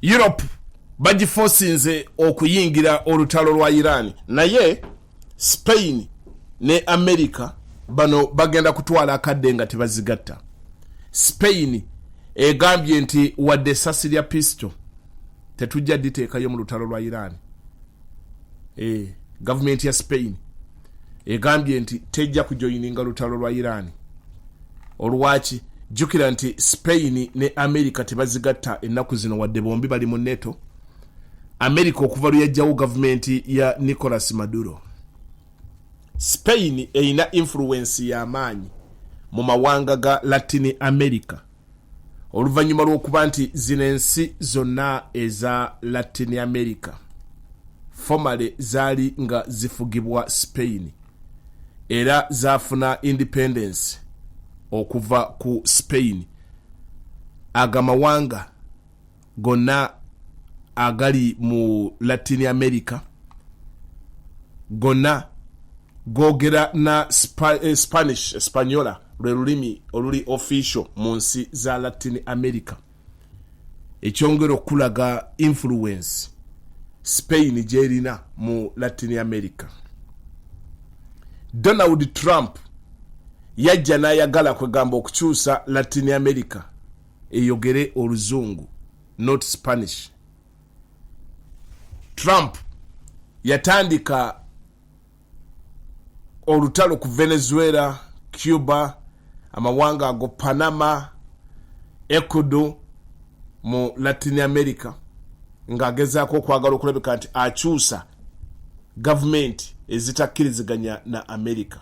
Europe bagiforsinze okuyingira olutalo lwa Iran, naye Spain ne America bano bagenda kutwala akadde nga tebazigatta. Spain egambye nti wadde essasi lya pistol tetujja diteekayo mu lutalo lwa Iran. Government ya Spain egambye nti tejja kujoyininga lutalo lwa Iran. Olwaki jukira nti Spain ne America tebazigatta ennaku zino wadde bombi bali mu NATO. America okuva luyajjawo government ya Nicolas Maduro. Spain eina influence ya maanyi mu mawanga ga Latin America. Oluvanyuma lw'okuba nti zino ensi zonna eza Latin America formerly zaali nga zifugibwa Spain era zafuna independence okuva ku Spain. Agamawanga gonna agali mu Latin America gonna gogera na Spanish, Espanyola, lwe lulimi oluli official mu nsi za Latin America. Ekyongera okulaga influence Spain jerina mu Latin America. Donald Trump yajja n'ayagala kwegamba okukyusa Latin America eyogere oluzungu, not Spanish. Trump yatandika olutalo ku Venezuela, Cuba, amawanga ago Panama, Ecuador mu Latin America ng'agezaako okwagala okulabika nti akyusa government ezitakkiriziganya na America.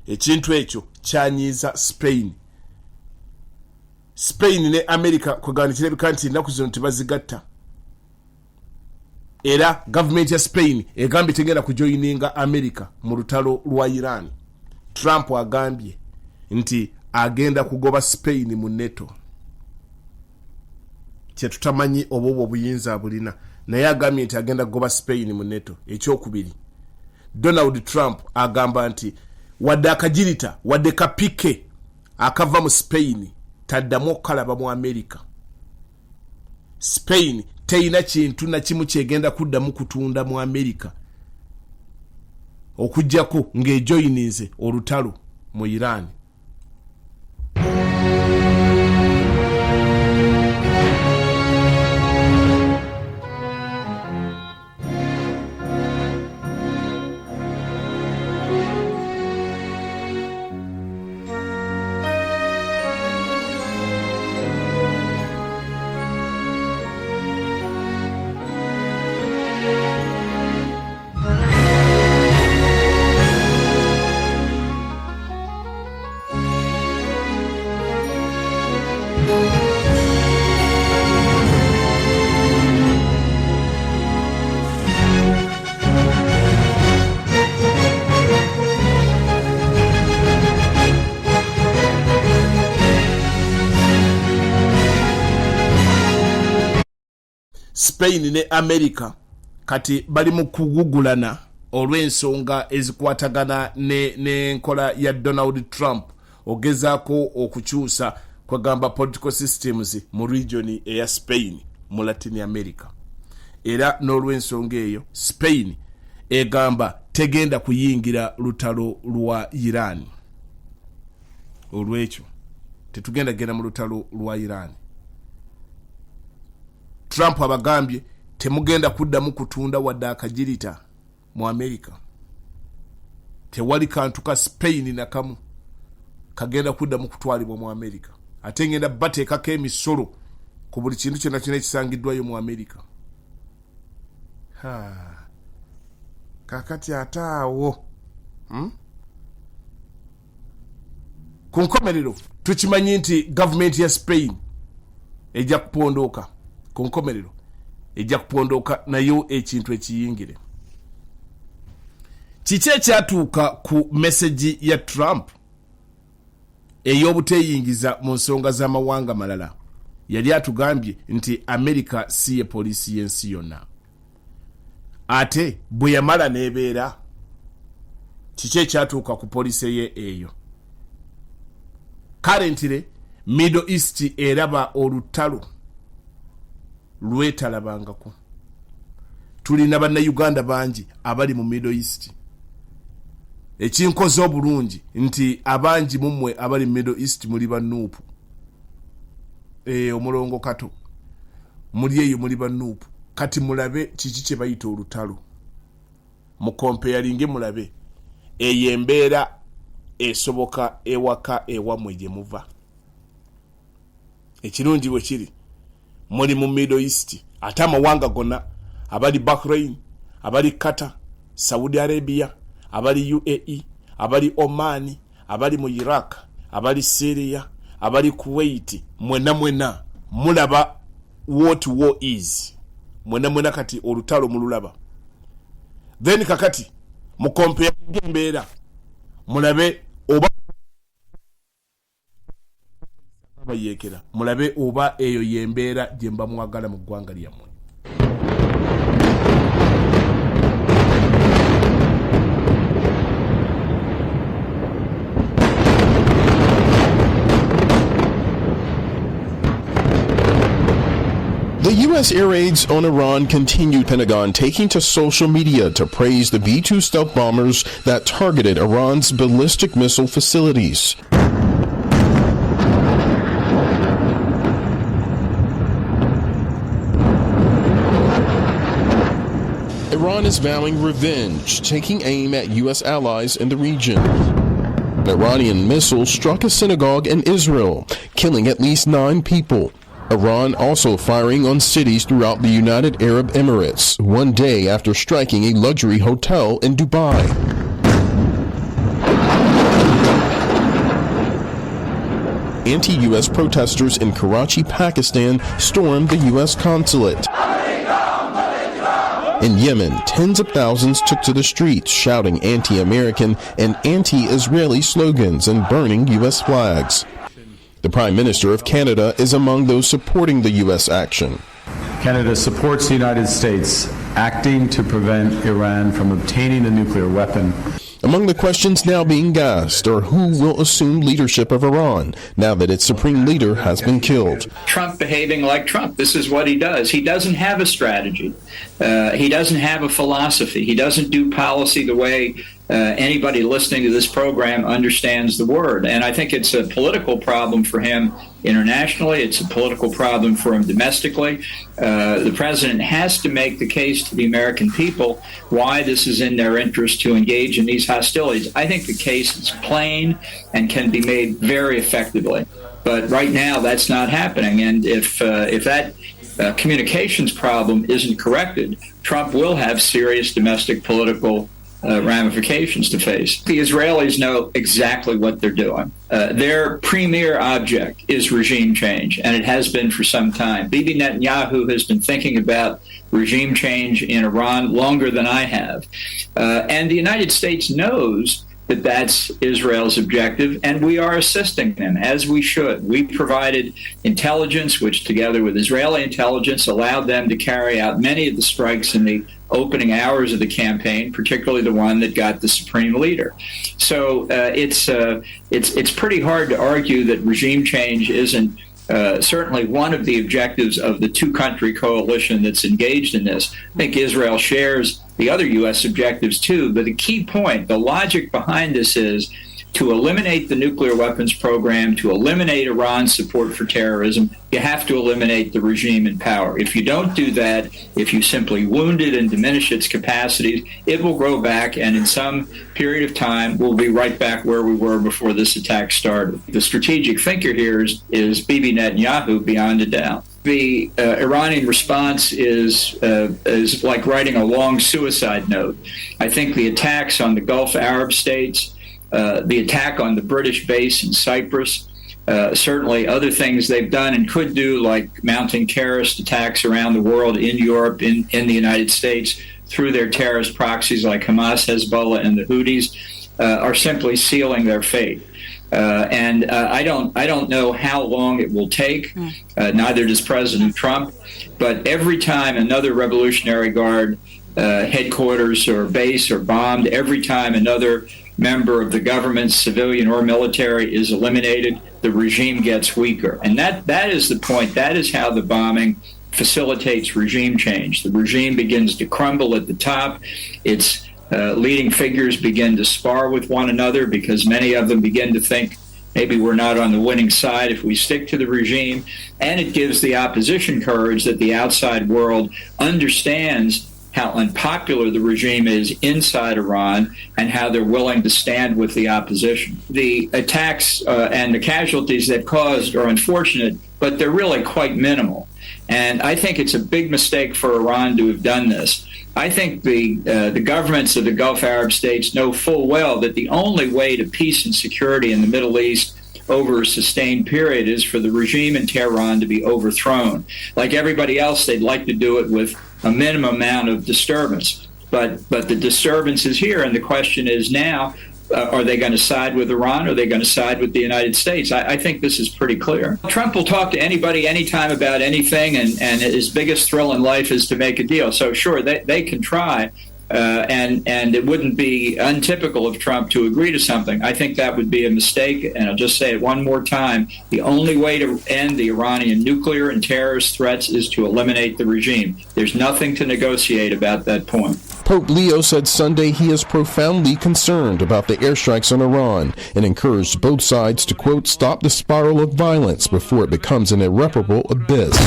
Ekintu ekyo kyanyiiza Spain. Spain ne America kwegana kirabika nti ennaku zino tebazigatta. Era government ya Spain egambye tegenda kujoyininga America mu lutalo lwa Iran. Trump agambye nti agenda kugoba Spain mu NATO. Kyetutamanyi obwo obuyinza bulina, naye agambye nti agenda kugoba Spain mu NATO. Ekyokubiri, Donald Trump agamba nti wadde akajirita wadde kapike akava mu Spain taddamu okalaba mu America. Spain teina kintu na kimu kyegenda kuddamu kutunda mu America okujjako ng'ejoyininze olutalo mu Iran. Spain ne America kati bali mu kugugulana olw'ensonga ezikwatagana n'enkola ya Donald Trump ogezaako okukyusa kwagamba political systems mu region eya Spain mu Latin America. Era n'olw'ensonga eyo Spain egamba tegenda kuyingira lutalo lwa Iran. Olw'ekyo tetugenda genda mu lutalo lwa Iran. Trump abagambye temugenda kuddamu kutunda wadde akajirita mu America. Tewali kantu ka Spain na kamu kagenda kuddamu kutwalibwa mu America. Ate ngenda bateekako emisolo ku buli kintu kyonna kyonna ekisangiddwayo mu America. Kakati ataawo ku nkomerero tukimanyi nti government ya Spain ejja kupondoka. Ku nkomerero ejja kupondoka nayo ekintu ekiyingire. Kiki ekyatuuka ku message ya Trump ey'obuteyingiza mu nsonga z'amawanga malala? Yali atugambye nti America si ye poliisi y'ensi yonna. Ate bwe yamala n'ebeera, kiki ekyatuuka ku poliisi ye eyo? Currently Middle East eraba olutalo lwetalabangako. Tulina bannayuganda bangi abali mu Middle East. Ekinkoze obulungi nti abangi mumwe abali mu Middle East muli bannuupu. Omulongo kato. Muli eyo muli bannuupu. Kati mulabe kiki kye bayita olutalo. Mukompeyalinge mulabe. Eyo embeera esoboka ewaka ewamwe gye muva. Ekirungi bwe kiri muli mu Middle East ate amawanga gonna abali Bahrain, abali Qatar, Saudi Arabia, abali UAE, abali Oman, abali mu Iraq, abali Syria, abali Kuwait, mwena mulaba what war is. Mwena kati olutalo mululaba. Then kakati mukompea embeera mulabe oba bayekera mulabe oba eyo yembeera gye mba mwagala mu ggwanga lyammwe. The U.S. air raids on Iran continued, Pentagon taking to social media to praise the B-2 stealth bombers that targeted Iran's ballistic missile facilities. Iran is vowing revenge, taking aim at U.S. allies in the region. An Iranian missile struck a synagogue in Israel, killing at least 9 people. Iran also firing on cities throughout the United Arab Emirates, one day after striking a luxury hotel in Dubai. Anti-U.S. protesters in Karachi, Pakistan stormed the U.S. consulate. In Yemen, tens of thousands took to the streets shouting anti-American and anti-Israeli slogans and burning U.S. flags. The Prime Minister of Canada is among those supporting the U.S. action. Canada supports the United States acting to prevent Iran from obtaining a nuclear weapon. Among the questions now being asked are who will assume leadership of Iran now that its supreme leader has been killed. Trump behaving like Trump. This is what he does. He doesn't have a strategy. He doesn't have a philosophy. He doesn't do policy the way anybody listening to this program understands the word. And I think it's a political problem for him internationally. It's a political problem for him domestically. The president has to make the case to the American people why this is in their interest to engage in these hostilities. I think the case is plain and can be made very effectively. But right now, that's not happening. And if that communications problem isn't corrected, Trump will have serious domestic political ramifications to face. The Israelis know exactly what they're doing. Their premier object is regime change, and it has been for some time. Bibi Netanyahu has been thinking about regime change in Iran longer than I have. And the United States knows that that's Israel's objective, and we are assisting them, as we should. We provided intelligence, which together with Israeli intelligence allowed them to carry out many of the strikes in the opening hours of the campaign, particularly the one that got the supreme leader. So it's pretty hard to argue that regime change isn't certainly one of the objectives of the two-country coalition that's engaged in this. I think Israel shares the other U.S. objectives too, but the key point, the logic behind this is to eliminate the nuclear weapons program, to eliminate Iran's support for terrorism, you have to eliminate the regime in power. If you don't do that, if you simply wound it and diminish its capacities, it will grow back, and in some period of time, we'll be right back where we were before this attack started. The strategic thinker here is Bibi Netanyahu beyond a doubt. The Iranian response is like writing a long suicide note. I think the attacks on the Gulf Arab states, the attack on the British base in Cyprus, certainly other things they've done and could do, like mounting terrorist attacks around the world, in Europe, in the United States, through their terrorist proxies like Hamas, Hezbollah, and the Houthis, are simply sealing their fate. And I don't know how long it will take. Neither does President Trump. But every time another Revolutionary Guard headquarters or base are bombed, every time another member of the government, civilian or military, is eliminated, the regime gets weaker. And that is the point. That is how the bombing facilitates regime change. The regime begins to crumble at the top. Its leading figures begin to spar with one another because many of them begin to think maybe we're not on the winning side if we stick to the regime. And it gives the opposition courage that the outside world understands how unpopular the regime is inside Iran and how they're willing to stand with the opposition. The attacks and the casualties that caused are unfortunate, but they're really quite minimal. And I think it's a big mistake for Iran to have done this. I think the governments of the Gulf Arab states know full well that the only way to peace and security in the Middle East over a sustained period is for the regime in Tehran to be overthrown. Like everybody else, they'd like to do it with a minimum amount of disturbance. But the disturbance is here, and the question is now, are they going to side with Iran? Or are they going to side with the United States? I think this is pretty clear. Trump will talk to anybody, anytime about anything, and his biggest thrill in life is to make a deal. So sure, they can try, and it wouldn't be untypical of Trump to agree to something. I think that would be a mistake, and I'll just say it one more time. The only way to end the Iranian nuclear and terrorist threats is to eliminate the regime. There's nothing to negotiate about that point. Pope Leo said Sunday he is profoundly concerned about the airstrikes on Iran and encouraged both sides to, quote, stop the spiral of violence before it becomes an irreparable abyss.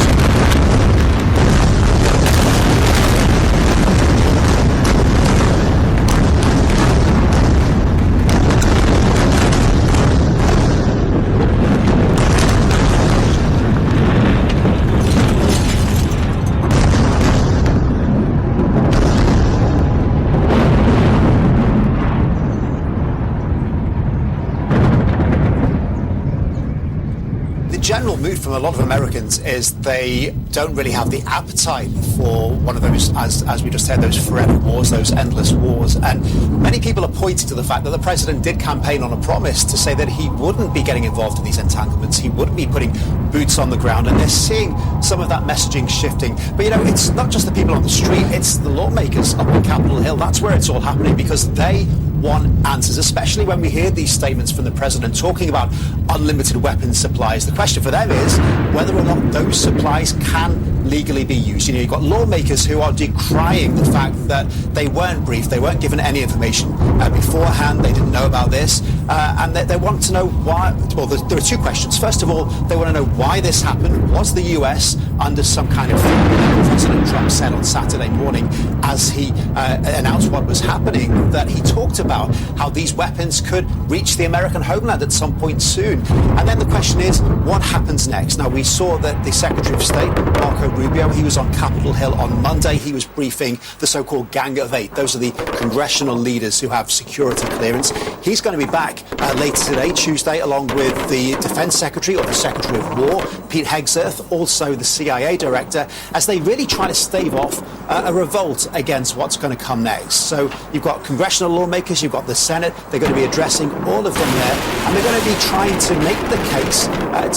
General mood from a lot of Americans is they don't really have the appetite for one of those, as we just said, those forever wars, those endless wars. And many people are pointing to the fact that the president did campaign on a promise to say that he wouldn't be getting involved in these entanglements. He wouldn't be putting boots on the ground. And they're seeing some of that messaging shifting. But, you know, it's not just the people on the street. It's the lawmakers up on Capitol Hill. That's where it's all happening, because they want answers, especially when we hear these statements from the president talking about unlimited weapons supplies. The question for them is whether or not those supplies can legally be used. You know, you've got lawmakers who are decrying the fact that they weren't briefed, they weren't given any information beforehand, they didn't know about this, and they want to know why. Well, there are two questions. First of all, they want to know why this happened. Was the US under some kind of fear? President Trump said on Saturday morning, as he announced what was happening, that he talked about how these weapons could reach the American homeland at some point soon. And then the question is, what happens next? Now, we saw that the Secretary of State, Marco Rubio, he was on Capitol Hill on Monday. He was briefing the so-called Gang of Eight. Those are the congressional leaders who have security clearance. He's going to be back later today, Tuesday, along with the Defense Secretary, or the Secretary of War, Pete Hegseth, also the CIA Director, as they really try to stave off a revolt against what's going to come next. So you've got congressional lawmakers, you've got the Senate. They're going to be addressing all of them there, and they're going to be trying to make the case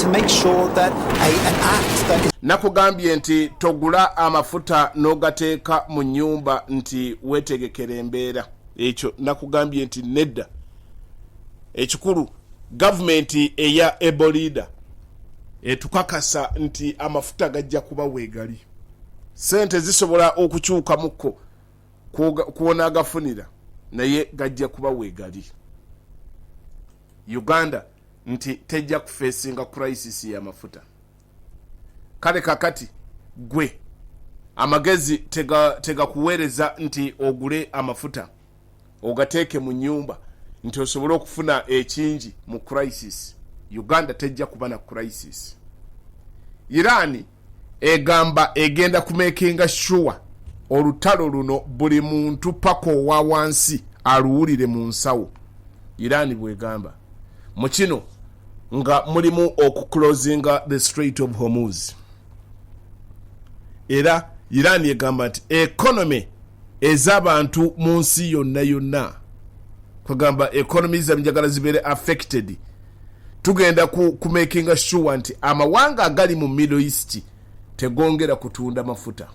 to make sure that an act that is... Nakugambye nti togula amafuta n'ogateeka mu nnyumba nti weetegekera embeera. Ekyo nakugambye nti nedda. Ekikulu gavumenti eya ebolida etukakasa nti amafuta gajja kuba weegali. Sente zisobola okukyuka mukko kuwona agafunira naye gajja kuba weegali. Uganda nti tejja kufeesinga crisis y'amafuta. Kale kakati gwe amagezi tegakuweereza nti ogule amafuta ogateeke mu nnyumba nti osobole okufuna ekingi mu crisis. Uganda tejja kuba na crisis. Irani egamba egenda kumekinga sure olutalo luno buli muntu pako wa wansi aluwulire mu nsawo. Irani bwegamba mu kino nga mulimu okuclosinga the Strait of Hormuz. Era Irani egamba nti economy ez'abantu mu nsi yonna yonna, kugamba economies z'enjagala zibeere affected, tugenda kumakinga sure nti amawanga agali mu Middle East tegongera kutunda mafuta.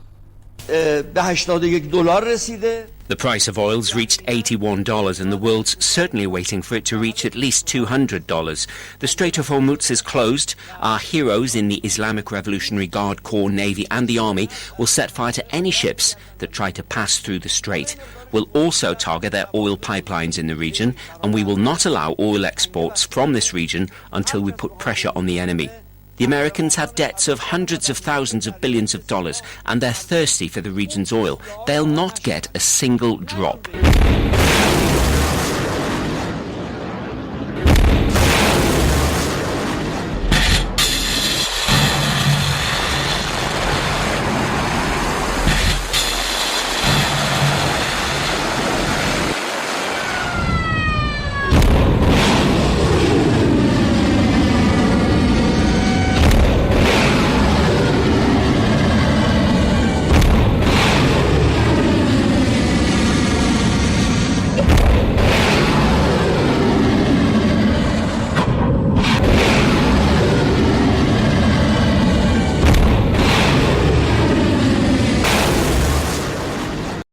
به $81 رسیده. The price of oil's reached $81 and the world's certainly waiting for it to reach at least $200. The Strait of Hormuz is closed. Our heroes in the Islamic Revolutionary Guard Corps, Navy and the Army will set fire to any ships that try to pass through the strait. We'll also target their oil pipelines in the region, and we will not allow oil exports from this region until we put pressure on the enemy. The Americans have debts of hundreds of thousands of billions of dollars, and they're thirsty for the region's oil. They'll not get a single drop.